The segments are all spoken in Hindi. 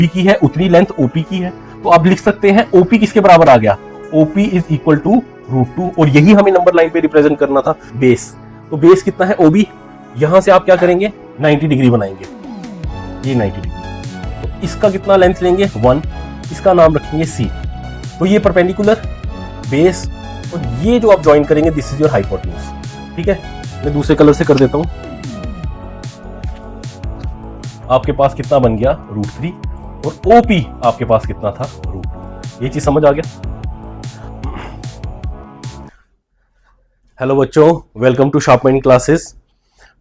पी की है उतनी लेंथ ओपी की है, तो आप लिख सकते हैं ओपी किसके बराबर आ गया, ओपी इज इक्वल टू √2, और यही हमें नंबर लाइन पे रिप्रेजेंट करना था बेस। तो बेस कितना है ओबी, यहां से आप क्या करेंगे 90 डिग्री बनाएंगे, ये 90 डिग्री, तो इसका कितना लेंथ लेंगे 1, इसका नाम रखेंगे सी। तो ये परपेंडिकुलर बेस और ये जो आप ज्वाइन करेंगे दिस इज योर हाइपोटेन्यूज। ठीक है, मैं दूसरे कलर से कर देता हूं। आपके पास कितना बन गया √3 और ओपी आपके पास कितना था √2। ये चीज समझ आ गया। हेलो बच्चों, welcome to sharp mind classes.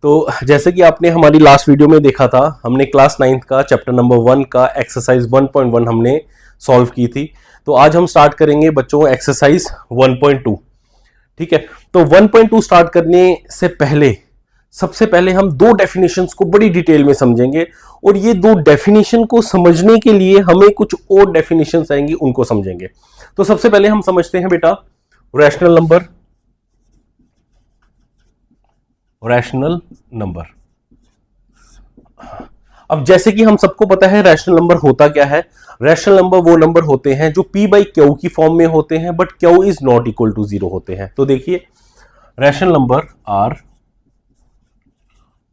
तो जैसे कि आपने हमारी लास्ट वीडियो में देखा था, हमने क्लास 9th का चैप्टर नंबर 1 का एक्सरसाइज 1.1 हमने सॉल्व की थी। तो आज हम स्टार्ट करेंगे बच्चों एक्सरसाइज 1.2। ठीक है, तो 1.2 स्टार्ट करने से पहले सबसे पहले हम दो डेफिनेशंस को बड़ी डिटेल में समझेंगे, और ये दो डेफिनेशन को समझने के लिए हमें कुछ और डेफिनेशंस आएंगी, उनको समझेंगे। तो सबसे पहले हम समझते हैं बेटा रैशनल नंबर। रैशनल नंबर, अब जैसे कि हम सबको पता है रैशनल नंबर होता क्या है। रैशनल नंबर वो नंबर होते हैं जो p बाई क्यू की फॉर्म में होते हैं but Q is not equal to 0 होते हैं। तो देखिए rational number are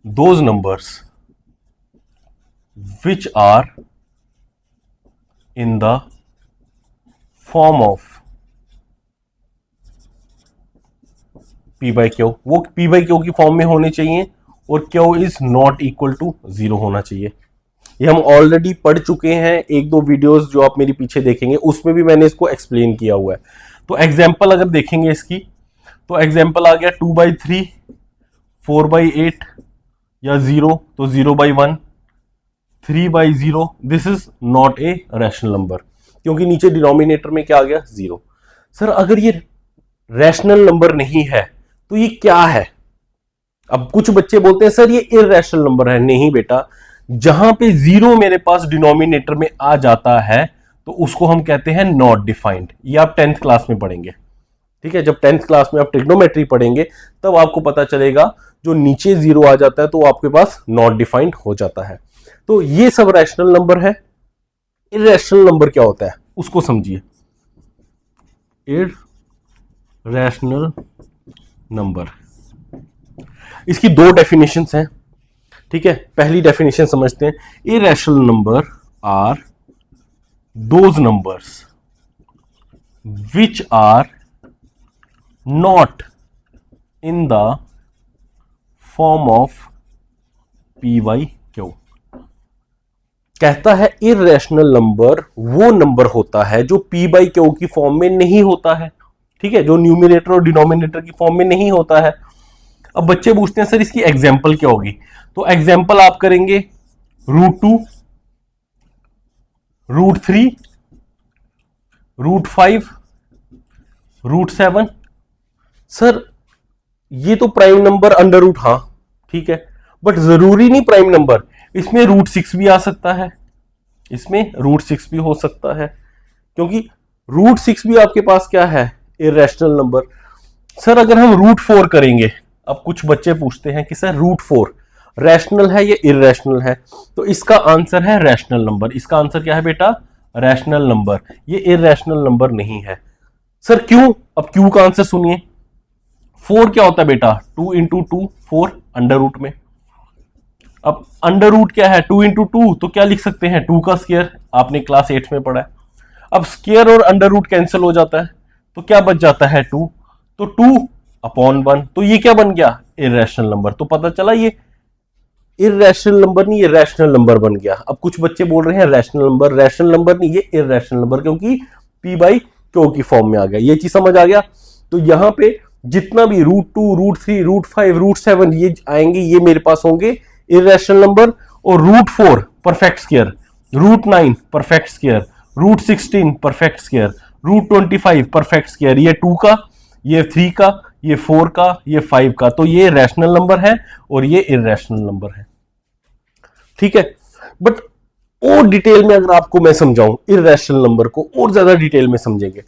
those numbers which are in the form of p by Q, वो p बाई क्यू की फॉर्म में होने चाहिए और Q is not equal to 0 होना चाहिए। ये हम ऑलरेडी पढ़ चुके हैं, एक दो वीडियोस जो आप मेरी पीछे देखेंगे उसमें भी मैंने इसको एक्सप्लेन किया हुआ है। तो एग्जांपल अगर देखेंगे इसकी, तो एग्जांपल आ गया 2/3, 4/8 या 0, तो 0/1, 3/0। This is not a rational number, क्योंकि नीचे डिनोमिनेटर में क्या आ गया 0। सर अगर ये रैशनल नंबर नहीं है तो ये क्या है? अब कुछ बच्चे बोलते हैं सर ये इररेशनल नंबर है। नहीं बेटा, जहां पे 0 मेरे पास डिनोमिनेटर में आ जाता है तो उसको हम कहते हैं नॉट डिफाइंड। ये आप 10th क्लास में पढ़ेंगे। ठीक है, जब 10th क्लास में आप ट्रिग्नोमेट्री पढ़ेंगे तब आपको पता चलेगा जो नीचे 0 आ जाता है तो आपके पास नॉट डिफाइंड हो जाता है। तो ये सब रैशनल नंबर है। इररेशनल नंबर क्या होता है उसको समझिए। इररेशनल नंबर, इसकी दो डेफिनेशंस हैं। ठीक है, पहली डेफिनेशन समझते हैं। Irrational number are those numbers which are not in the form of p by Q. कहता है इररेशनल नंबर वो नंबर होता है जो p बाई क्यू की फॉर्म में नहीं होता है। ठीक है, जो न्यूमिनेटर और डिनोमिनेटर की फॉर्म में नहीं होता है। अब बच्चे पूछते हैं सर इसकी एग्जाम्पल क्या होगी, तो एग्जाम्पल आप करेंगे √2, √3, √5, √7। सर ये तो प्राइम नंबर अंडर रूट, हाँ ठीक है, बट जरूरी नहीं प्राइम नंबर, इसमें √6 भी आ सकता है, इसमें √6 भी हो सकता है, क्योंकि √6 भी आपके पास क्या है इररेशनल नंबर। सर अगर हम √4 करेंगे, अब कुछ बच्चे पूछते हैं कि सर √4 रैशनल है या इररेशनल है, तो इसका आंसर है रैशनल नंबर। इसका आंसर क्या है बेटा, रैशनल नंबर, ये इररेशनल नंबर नहीं है। सर क्यों? अब क्यों का आंसर सुनिए। 4 क्या होता है बेटा, 2 × 2 4 अंडर रूट में। अब अंडर रूट क्या है 2 × 2, तो क्या लिख सकते हैं 2 का स्क्वायर, आपने क्लास 8 में पढ़ा है। अब स्क्वायर और अंडर रूट कैंसिल हो जाता है तो क्या बच जाता है 2, तो 2/1, तो ये क्या बन गया इररेशनल नंबर। तो पता चला ये इररेशनल नंबर नहीं, ये रैशनल नंबर बन गया। अब कुछ बच्चे बोल रहे हैं रैशनल नंबर, रैशनल नंबर नहीं, ये इररेशनल नंबर, क्योंकि p बाई क्यू की फॉर्म में आ गया। ये चीज समझ आ गया। तो यहां पे जितना भी √2, √3, √5, √7 ये आएंगे, ये मेरे पास होंगे इररेशनल नंबर। और √4 perfect square, √9 perfect square, √16 perfect square, √25 perfect square, ये 2 का, ये 3 का, ये 4 का, ये 5 का, तो ये रैशनल नंबर है और ये इररेशनल नंबर है। ठीक है, बट और डिटेल में अगर आपको मैं समझाऊं इररेशनल नंबर को, और ज्यादा डिटेल में समझेंगे।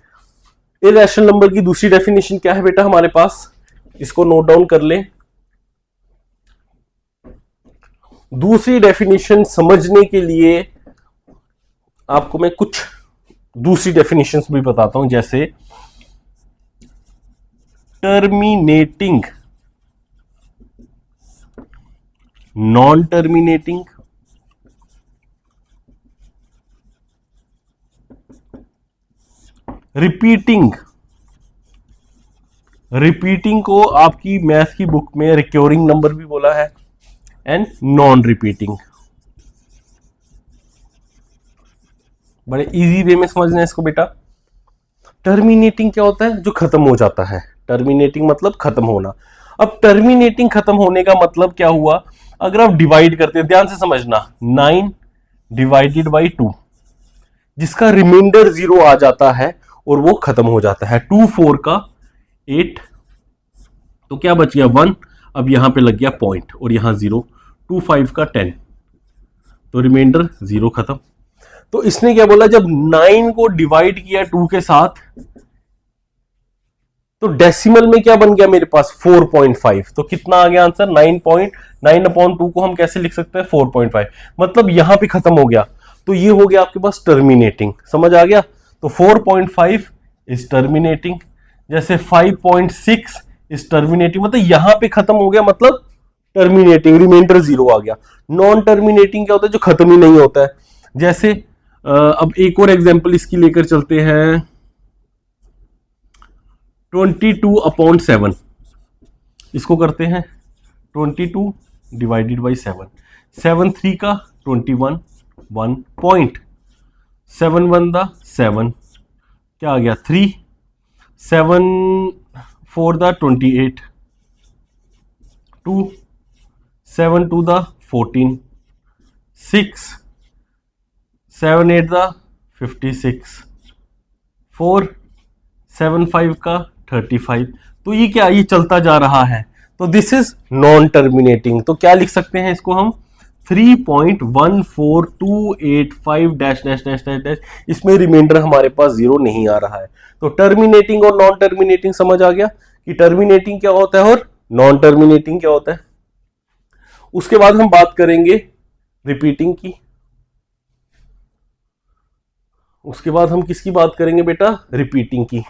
इररेशनल नंबर की दूसरी डेफिनेशन क्या है बेटा हमारे पास, इसको नोट डाउन कर ले। दूसरी डेफिनेशन समझने के लिए आपको मैं कुछ दूसरी डेफिनेशंस भी बताता हूं, जैसे terminating, non terminating, repeating. Repeating को आपकी मैथ की बुक में रिकरिंग नंबर भी बोला है, एंड नॉन रिपीटिंग। बड़े इजी वे में समझना है इसको बेटा। टर्मिनेटिंग क्या होता है? जो खत्म हो जाता है। टर्मिनेटिंग मतलब खत्म होना। अब टर्मिनेटिंग खत्म होने का मतलब क्या हुआ? अगर आप डिवाइड करते हैं, ध्यान से समझना, 9 डिवाइडेड बाई 2, जिसका रिमाइंडर 0 आ जाता है और वो खत्म हो जाता है। 2 4 का 8, तो क्या बच गया 1, अब यहां पे लग गया पॉइंट और यहां 0। 2 5 का 10, तो रिमाइंडर 0 खत्म। तो इसने क्या बोला, जब 9 को डिवाइड किया 2 के साथ, तो डेसिमल में क्या बन गया मेरे पास? 4.5। तो कितना आ गया आंसर? 9.9/2 को हम कैसे लिख सकते हैं? 4.5। मतलब यहां पे खत्म हो गया, तो ये हो गया आपके पास टर्मिनेटिंग। समझ आ गया? तो 4.5 इज टर्मिनेटिंग, जैसे 5.6 इज टर्मिनेटिंग, मतलब यहां पे खत्म हो गया, मतलब टर्मिनेटिंग, रिमाइंडर 0 आ गया। नॉन टर्मिनेटिंग क्या होता है? जो खत्म ही नहीं होता है। जैसे अब एक और एग्जांपल इसकी लेकर चलते हैं, 22/7, इसको करते हैं 22 डिवाइडेड बाई 7। 7 3 का 21, 1 पॉइंट, 7 1 दा 7, क्या आ गया 3, 7 4 दा 28, 2 7 2 दा 14, 6 7 8 दा 56, 4 7 5 का 35। तो ये क्या, ये चलता जा रहा है, तो दिस इज नॉन टर्मिनेटिंग। तो क्या लिख सकते हैं इसको हम? 3.14285 dash dash dash dash dash, इसमें रिमाइंडर हमारे पास 0 नहीं आ रहा है। तो टर्मिनेटिंग और नॉन टर्मिनेटिंग समझ आ गया कि टर्मिनेटिंग क्या होता है और नॉन टर्मिनेटिंग क्या होता है। उसके बाद हम बात करेंगे रिपीटिंग की। उसके बाद हम किसकी बात करेंगे बेटा? रिपीटिंग की।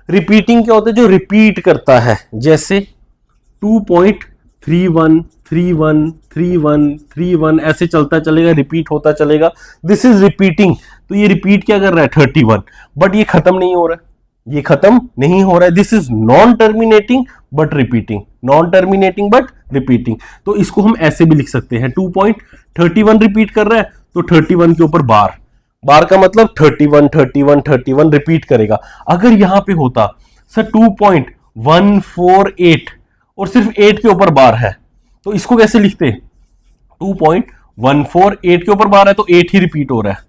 रिपीटिंग क्या होता है? जो रिपीट करता है, जैसे 2.31313131 ऐसे चलता चलेगा, रिपीट होता चलेगा, दिस इज रिपीटिंग। तो ये रिपीट क्या कर रहा है? 31, बट ये खत्म नहीं हो रहा है, ये खत्म नहीं हो रहा है। This is non terminating but repeating, non terminating but repeating. तो इसको हम ऐसे भी लिख सकते हैं, 2.31 रिपीट कर रहा है, तो 31 के ऊपर बार, बार का मतलब 31 31 31 रिपीट करेगा। अगर यहां पे होता सर 2.148 और सिर्फ 8 के ऊपर बार है, तो इसको कैसे लिखते? 2.148 के ऊपर बार है, तो 8 ही रिपीट हो रहा है,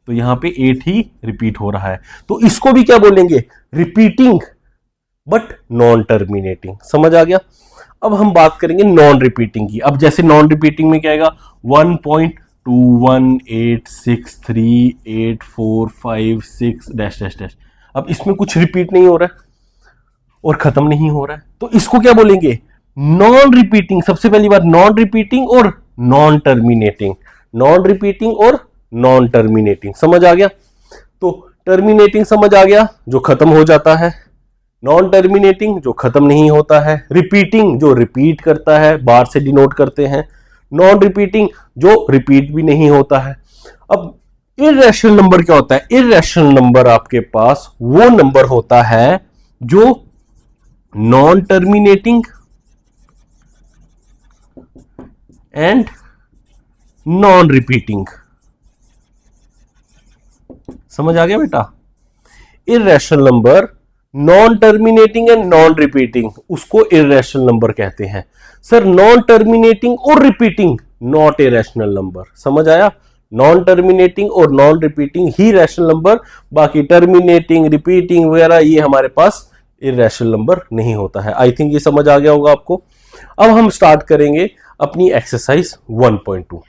तो यहां पे 8 ही रिपीट हो रहा है। तो इसको भी क्या बोलेंगे? Repeating but non terminating. समझ आ गया? अब हम बात करेंगे नॉन रिपीटिंग की। अब जैसे नॉन रिपीटिंग में क्या आएगा? 1.218638456 डैश डैश डैश। अब इसमें कुछ रिपीट नहीं हो रहा है और खत्म नहीं हो रहा है, तो इसको क्या बोलेंगे? Non repeating. सबसे पहली बात, नॉन रिपीटिंग और नॉन टर्मिनेटिंग, नॉन रिपीटिंग और नॉन टर्मिनेटिंग। समझ आ गया? तो टर्मिनेटिंग समझ आ गया, जो खत्म हो जाता है। नॉन टर्मिनेटिंग जो खत्म नहीं होता है। रिपीटिंग जो रिपीट करता है, बार से डिनोट करते हैं। नॉन रिपीटिंग जो रिपीट भी नहीं होता है। अब इर्रेशनल नंबर क्या होता है? इर्रेशनल नंबर आपके पास वो नंबर होता है जो non terminating and non repeating. समझ आ गया बेटा? Irrational number non terminating and non repeating, उसको इर्रेशनल नंबर कहते हैं। सर नॉन टर्मिनेटिंग और repeating not a rational number. समझ आया? नॉन टर्मिनेटिंग और नॉन रिपीटिंग ही रैशनल नंबर, बाकी टर्मिनेटिंग रिपीटिंग वगैरह ये हमारे पास इर्रेशनल नंबर नहीं होता है। आई थिंक ये समझ आ गया होगा आपको। अब हम स्टार्ट करेंगे अपनी एक्सरसाइज 1.2।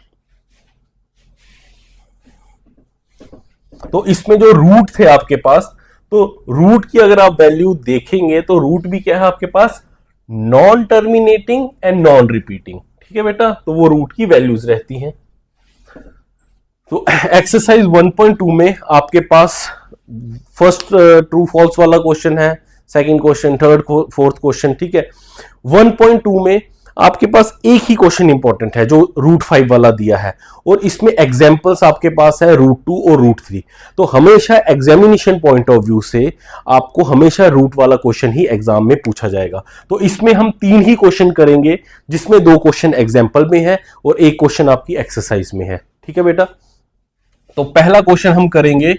तो इसमें जो रूट थे आपके पास, तो रूट की अगर आप वैल्यू देखेंगे तो रूट भी क्या है आपके पास? Non terminating and non repeating. ठीक है बेटा? तो वो रूट की वैल्यूज रहती हैं। तो एक्सरसाइज 1.2 में आपके पास फर्स्ट ट्रू फॉल्स वाला क्वेश्चन है, second question, third fourth question, ठीक है। 1.2 में आपके पास एक ही क्वेश्चन इंपॉर्टेंट है जो √5 वाला दिया है, और इसमें एग्जांपल्स आपके पास है √2 और √3। तो हमेशा एग्जामिनेशन पॉइंट ऑफ व्यू से आपको हमेशा रूट वाला क्वेश्चन ही एग्जाम में पूछा जाएगा। तो इसमें हम 3 ही क्वेश्चन करेंगे, जिसमें 2 क्वेश्चन एग्जाम्पल में है और 1 क्वेश्चन आपकी एक्सरसाइज में है, ठीक है बेटा। तो पहला क्वेश्चन हम करेंगे,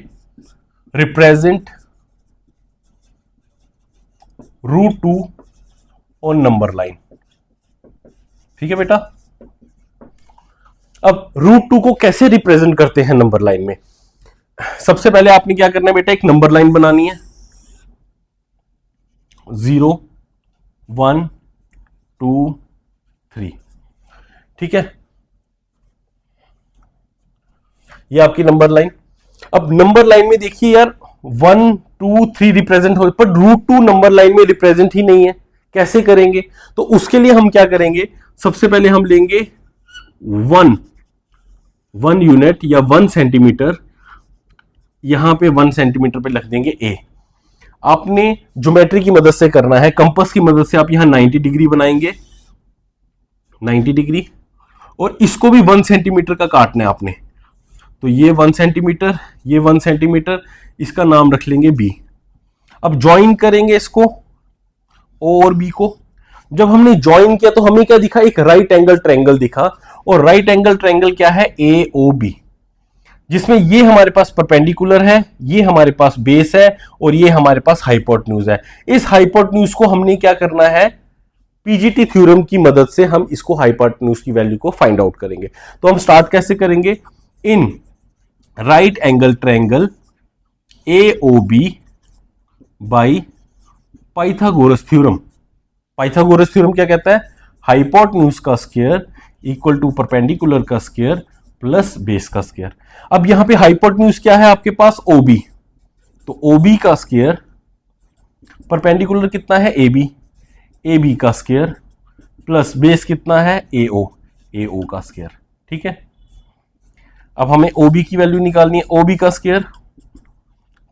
रिप्रेजेंट √2 ऑन नंबर लाइन, ठीक है बेटा। अब √2 को कैसे रिप्रेजेंट करते हैं नंबर लाइन में? सबसे पहले आपने क्या करना है बेटा, एक नंबर लाइन बनानी है, 0 1 2 3, ठीक है, ये आपकी नंबर लाइन। अब नंबर लाइन में देखिए यार 1 2 3 रिप्रेजेंट हो, पर √2 नंबर लाइन में रिप्रेजेंट ही नहीं है, कैसे करेंगे? तो उसके लिए हम क्या करेंगे, सबसे पहले हम लेंगे 1 यूनिट या 1 सेंटीमीटर, यहां पे 1 सेंटीमीटर पे लिख देंगे ए। आपने ज्योमेट्री की मदद से करना है, कंपास की मदद से आप यहां 90 डिग्री बनाएंगे, 90 डिग्री, और इसको भी 1 सेंटीमीटर का काटना है आपने। तो ये 1 सेंटीमीटर, ये 1 सेंटीमीटर, इसका नाम रख लेंगे बी। अब ज्वाइन करेंगे इसको ओ और बी को। जब हमने ज्वाइन किया तो हमें क्या दिखा, एक राइट एंगल ट्रायंगल दिखा, और राइट एंगल ट्रायंगल क्या है, ए ओ बी, जिसमें ये हमारे पास परपेंडिकुलर है, ये हमारे पास बेस है, और ये हमारे पास हाइपोटेन्यूज है। इस हाइपोटेन्यूज को हमने क्या करना है, पीजीटी थ्योरम की मदद से हम इसको हाइपोटेन्यूज की वैल्यू को फाइंड आउट करेंगे। तो हम स्टार्ट कैसे करेंगे, in right angle triangle A O B by Pythagoras theorem. Pythagoras theorem क्या कहता है, हाइपोटेन्यूज का स्क्वायर इक्वल टू परपेंडिकुलर का स्क्वायर प्लस बेस का स्क्वायर। अब यहां पे हाइपोटेन्यूज क्या है आपके पास, ओबी, तो ओबी का स्क्वायर, परपेंडिकुलर कितना है एबी, एबी का स्क्वायर प्लस बेस कितना है एओ, एओ का स्क्वायर, ठीक है। अब हमें ओबी की वैल्यू निकालनी है, ओबी का स्क्वायर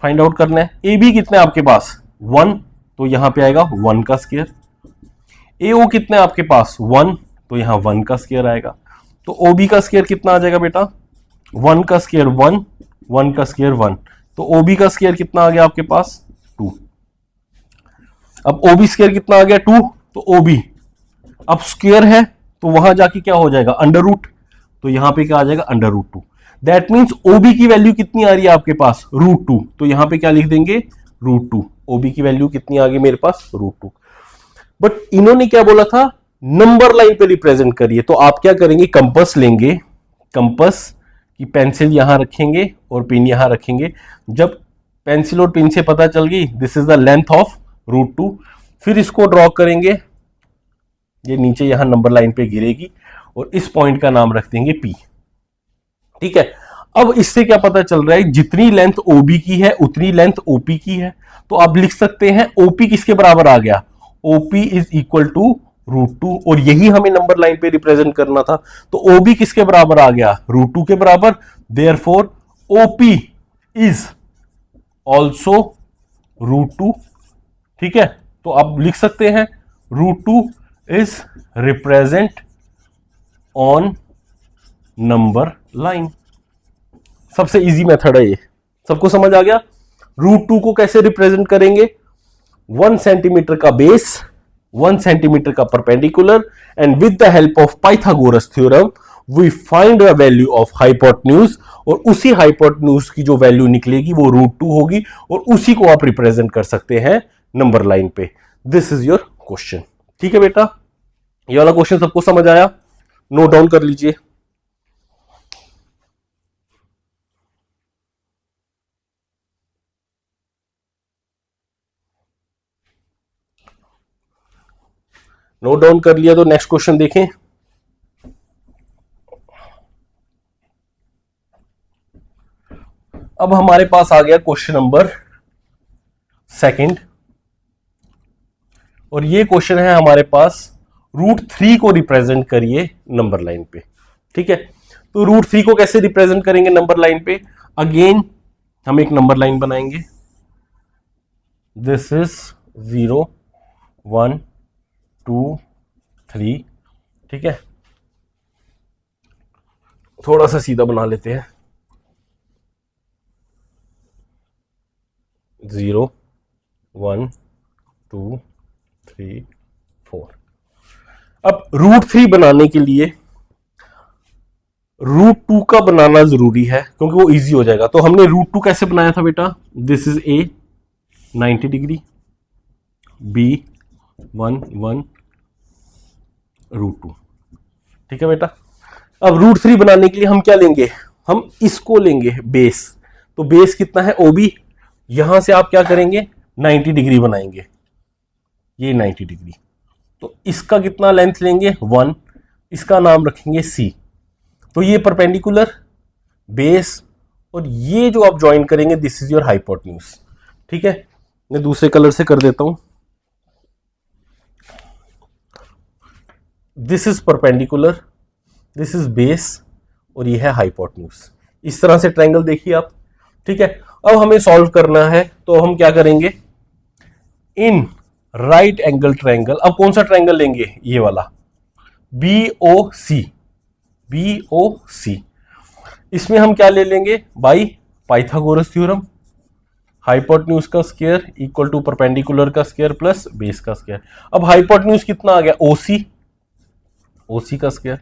फाइंड आउट करना है। एबी कितना है आपके पास 1, तो यहां पे आएगा 1 का स्क्वायर। एओ कितना है आपके पास 1, तो यहां 1 का स्क्वायर आएगा। तो ओबी का स्क्वायर कितना आ जाएगा बेटा, 1 का स्क्वायर 1, 1 का स्क्वायर 1, तो ओबी का स्क्वायर कितना आ गया आपके पास 2। अब ओबी स्क्वायर कितना आ गया 2, तो ओबी अब स्क्वायर है तो वहां जाके क्या हो जाएगा अंडर रूट, तो यहां पे क्या आ जाएगा अंडर रूट 2। दैट मीन्स ओबी की वैल्यू कितनी आ रही है आपके पास √2, तो यहां पे क्या लिख देंगे √2। ओबी की वैल्यू कितनी आ गई मेरे पास √2। बट इन्होंने क्या बोला था, नंबर लाइन पे रिप्रेजेंट करिए, तो आप क्या करेंगे, कंपास लेंगे, कंपास की पेंसिल यहां रखेंगे और पिन यहां रखेंगे। जब पेंसिल और पिन से पता चल गई this is the length of √2, फिर इसको ड्रॉ करेंगे, ये नीचे यहां नंबर लाइन पे गिरेगी, और इस पॉइंट का नाम रख देंगे P, ठीक है। अब इससे क्या पता चल रहा है, जितनी लेंथ OB की है उतनी लेंथ OP की है, तो आप लिख सकते हैं OP किसके बराबर आ गया, OP इज इक्वल टू √2, और यही हमें नंबर लाइन पे रिप्रेजेंट करना था। तो OB किसके बराबर आ गया, √2 के बराबर, देयरफॉर OP इज ऑल्सो √2, ठीक है। तो आप लिख सकते हैं √2 is represent on number line. सबसे इजी मेथड है ये, सबको समझ आ गया। √2 को कैसे रिप्रेजेंट करेंगे, 1 सेंटीमीटर का बेस, 1 सेंटीमीटर का perpendicular, and with the help of Pythagoras theorem we find the value of hypotenuse, और उसी हाइपोटेन्यूज की जो वैल्यू निकलेगी वो √2 होगी, और उसी को आप रिप्रेजेंट कर सकते हैं नंबर लाइन पे। दिस इज योर क्वेश्चन, ठीक है बेटा। ये वाला क्वेश्चन सबको समझ आया, नोट डाउन कर लीजिए। नोट डाउन कर लिया तो नेक्स्ट क्वेश्चन देखें। अब हमारे पास आ गया क्वेश्चन नंबर 2, और ये क्वेश्चन है हमारे पास √3 को रिप्रेजेंट करिए नंबर लाइन पे, ठीक है। तो रूट 3 को कैसे रिप्रेजेंट करेंगे नंबर लाइन पे? अगेन हम एक नंबर लाइन बनाएंगे, दिस इज 0 1 2 3, ठीक है। थोड़ा सा सीधा बना लेते हैं, 0 1 2 3 4। अब रूट 3 बनाने के लिए रूट 2 का बनाना जरूरी है क्योंकि वो इजी हो जाएगा। तो हमने रूट 2 कैसे बनाया था बेटा? This is a 90 degree, B 1 1 root 2, ठीक है बेटा। अब रूट 3 बनाने के लिए हम क्या लेंगे? हम इसको लेंगे बेस। तो बेस कितना है? ओबी। यहां से आप क्या करेंगे? 90 डिग्री बनाएंगे, ये 90 डिग्री। तो इसका कितना लेंथ लेंगे? 1। इसका नाम रखेंगे सी। तो ये परपेंडिकुलर, बेस, और ये जो आप ज्वाइन करेंगे दिस इज योर हाइपोटेन्यूज, ठीक है। मैं दूसरे कलर से कर देता हूं, this is perpendicular, this is base, और ये है हाइपोटेन्यूज। इस तरह से ट्रायंगल देखिए आप, ठीक है। अब हमें सॉल्व करना है तो हम क्या करेंगे? इन राइट एंगल ट्रायंगल, अब कौन सा ट्रायंगल लेंगे? ये वाला BOC, BOC। इसमें हम क्या ले लेंगे? बाई पाइथागोरस थ्योरम, हाइपोटेन्यूज का स्क्वायर इक्वल टू परपेंडिकुलर का स्क्वायर प्लस बेस का स्क्वायर। अब हाइपोटेन्यूज कितना आ गया? OC, OC का स्क्वायर।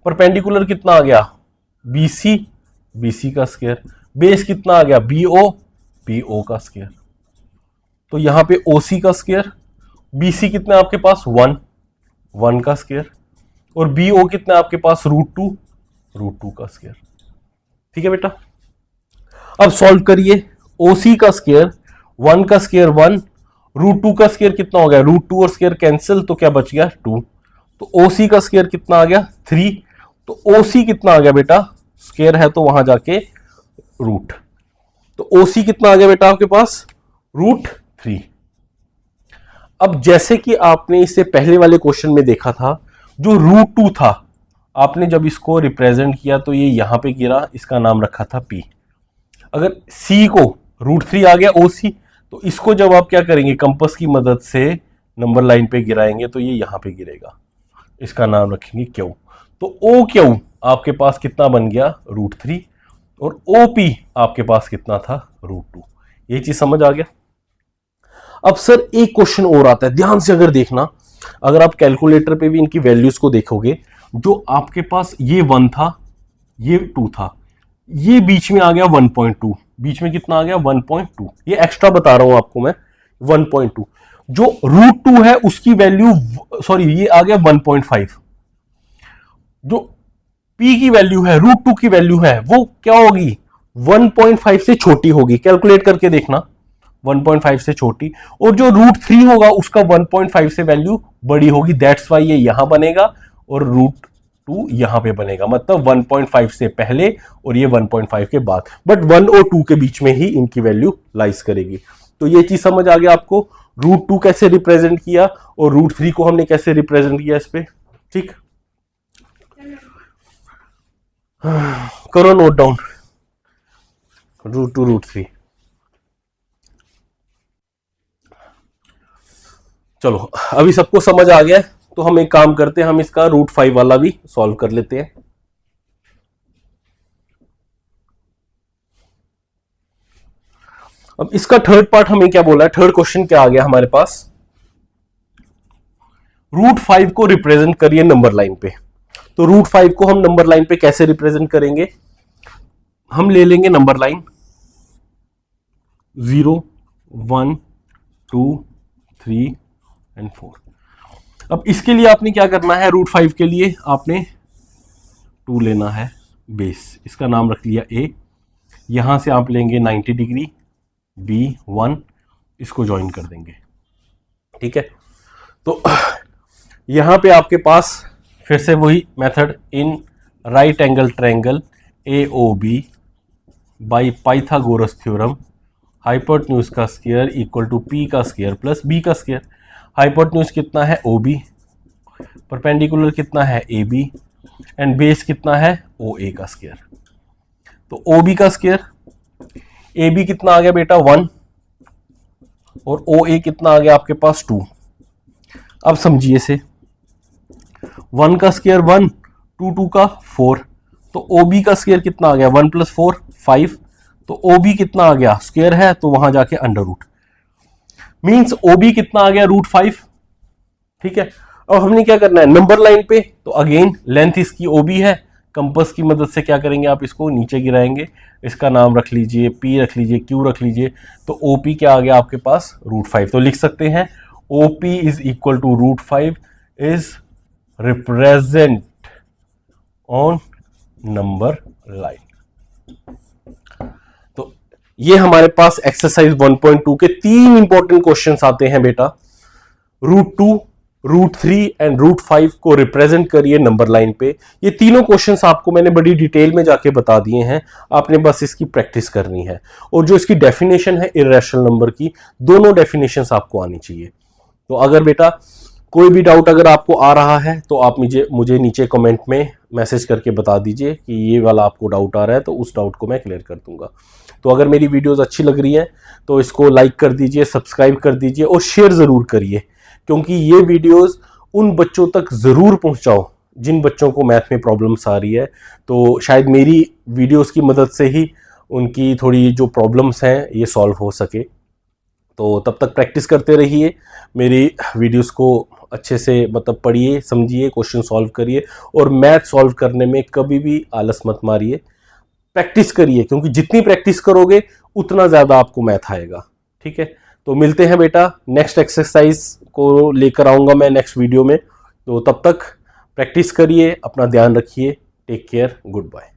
परपेंडिकुलर कितना आ गया? BC, BC का स्क्वायर। बेस कितना आ गया? BO, BO का स्क्वायर। तो यहां पे OC का स्क्वायर, BC कितना आपके पास? 1, 1 का स्क्वायर, और BO कितना आपके पास? रूट टू का स्क्वायर, ठीक है बेटा। अब सॉल्व करिए, OC का स्क्वायर 1 का स्क्वायर 1, रूट 2 का स्क्वायर कितना हो गया? रूट 2 और स्क्वायर कैंसिल, तो क्या बच गया? 2। तो OC का स्क्वायर कितना आ गया? 3। तो OC कितना आ गया बेटा? स्क्वायर है तो वहां जाके रूट। तो OC कितना आ गया बेटा आपके पास? रूट 3। अब जैसे कि आपने इससे पहले वाले क्वेश्चन में देखा था, जो रूट 2 था, आपने जब इसको रिप्रेजेंट किया तो ये यहां पे गिरा, इसका नाम रखा था P। अगर C को रूट 3 आ गया OC, तो इसको जब आप क्या करेंगे? कंपास की मदद से नंबर लाइन पे गिराएंगे तो ये यहां पे गिरेगा, इसका नाम रखेंगे Q। तो OQ आपके पास कितना बन गया? रूट 3, और OP आपके पास कितना था? रूट 2। ये चीज समझ आ गया। अब सर एक क्वेश्चन और आता है, ध्यान से अगर देखना, अगर आप कैलकुलेटर पे भी इनकी वैल्यूज को देखोगे, जो आपके पास ये 1 था, ये 2 था, ये बीच में आ गया 1.2, बीच में कितना आ गया? 1.2। ये एक्स्ट्रा बता रहा हूं आपको मैं, 1.2। जो रूट 2 है उसकी वैल्यू, सॉरी, ये आ गया 1.5। जो P की वैल्यू है, रूट 2 की वैल्यू है, वो क्या होगी? 1.5 से छोटी होगी। कैलकुलेट करके देखना, 1.5 से छोटी। और जो रूट 3 होगा उसका 1.5 से वैल्यू बड़ी होगी, दैट्स वाई ये यहां बनेगा और रूट 2 यहां पे बनेगा, मतलब 1.5 से पहले और ये 1.5 के बाद, बट 1 और 2 के बीच में ही इनकी वैल्यू लाइज करेगी। तो ये चीज समझ आ गया आपको, रूट 2 कैसे रिप्रेजेंट किया और रूट 3 को हमने कैसे रिप्रेजेंट किया इस पे, ठीक। करो नोट डाउन, रूट 2 रूट 3। चलो अभी सबको समझ आ गया है, तो हम एक काम करते हैं, हम इसका रूट 5 वाला भी सॉल्व कर लेते हैं। अब इसका थर्ड पार्ट हमें क्या बोला है? थर्ड क्वेश्चन क्या आ गया हमारे पास? रूट 5 को रिप्रेजेंट करिए नंबर लाइन पे। तो रूट 5 को हम नंबर लाइन पे कैसे रिप्रेजेंट करेंगे? हम ले लेंगे नंबर लाइन 0 1 2 3 एंड 4। अब इसके लिए आपने क्या करना है? रूट 5 के लिए आपने 2 लेना है बेस, इसका नाम रख लिया A। यहां से आप लेंगे 90 डिग्री, B1, इसको ज्वाइन कर देंगे, ठीक है। तो यहां पे आपके पास फिर से वही method, in right angle triangle AOB by Pythagoras theorem, hypotenuse का स्क्वायर इक्वल टू P का स्क्वायर प्लस B का स्क्वायर। हाइपोटेन्यूज कितना है? OB, परपेंडिकुलर कितना है? AB, एंड बेस कितना है ओ ए का स्क्वायर। तो ओ बी का स्क्वायर, ए बी कितना आ गया बेटा 1 और ओ ए कितना आ गया आपके पास 2। अब समझिए से 1 का स्क्वायर 1, 2 का 4, तो ओ बी का स्क्वायर कितना आ गया 1 + 4 5, तो ओ बी कितना आ गया स्क्वायर है तो वहां जाके under root, means O B कितना आ गया √5। ठीक है, अब हमने क्या करना है नंबर लाइन पे, तो अगेन लेंथ इसकी ओ बी है, कंपास की मदद से क्या करेंगे आप इसको नीचे गिराएंगे, इसका नाम रख लीजिए P रख लीजिए Q रख लीजिए, तो OP क्या आ गया आपके पास √5। तो लिख सकते हैं OP is equal to √5 is represent on number line. तो ये हमारे पास एक्सरसाइज 1.2 के 3 इंपॉर्टेंट क्वेश्चंस आते हैं बेटा। √2, √3 एंड √5 को रिप्रेजेंट करिए नंबर लाइन पे। ये तीनों क्वेश्चंस आपको मैंने बड़ी डिटेल में जाके बता दिए हैं, आपने बस इसकी प्रैक्टिस करनी है। और जो इसकी डेफिनेशन है इर्रेशनल नंबर की, दोनों डेफिनेशंस आपको आनी चाहिए। तो अगर बेटा कोई भी डाउट अगर आपको आ रहा है तो आप मुझे नीचे कमेंट में मैसेज करके बता दीजिए कि ये वाला आपको डाउट आ रहा है, तो उस डाउट को मैं क्लियर कर दूंगा। तो अगर मेरी वीडियोस अच्छी लग रही हैं तो इसको लाइक कर दीजिए, सब्सक्राइब कर दीजिए और शेयर ज़रूर करिए, क्योंकि ये वीडियोस उन बच्चों तक ज़रूर पहुंचाओ जिन बच्चों को मैथ में प्रॉब्लम्स आ रही है। तो शायद मेरी वीडियोस की मदद से ही उनकी थोड़ी जो प्रॉब्लम्स हैं ये सॉल्व हो सके। तो तब तक प्रैक्टिस करते रहिए, मेरी वीडियोस को अच्छे से मतलब पढ़िए, समझिए, क्वेश्चन सॉल्व करिए और मैथ सॉल्व करने में कभी भी आलस मत मारिए, प्रैक्टिस करिए, क्योंकि जितनी प्रैक्टिस करोगे उतना ज़्यादा आपको मैथ आएगा। ठीक है, तो मिलते हैं बेटा, नेक्स्ट एक्सरसाइज को लेकर आऊँगा मैं नेक्स्ट वीडियो में। तो तब तक प्रैक्टिस करिए, अपना ध्यान रखिए, टेक केयर, गुड बाय।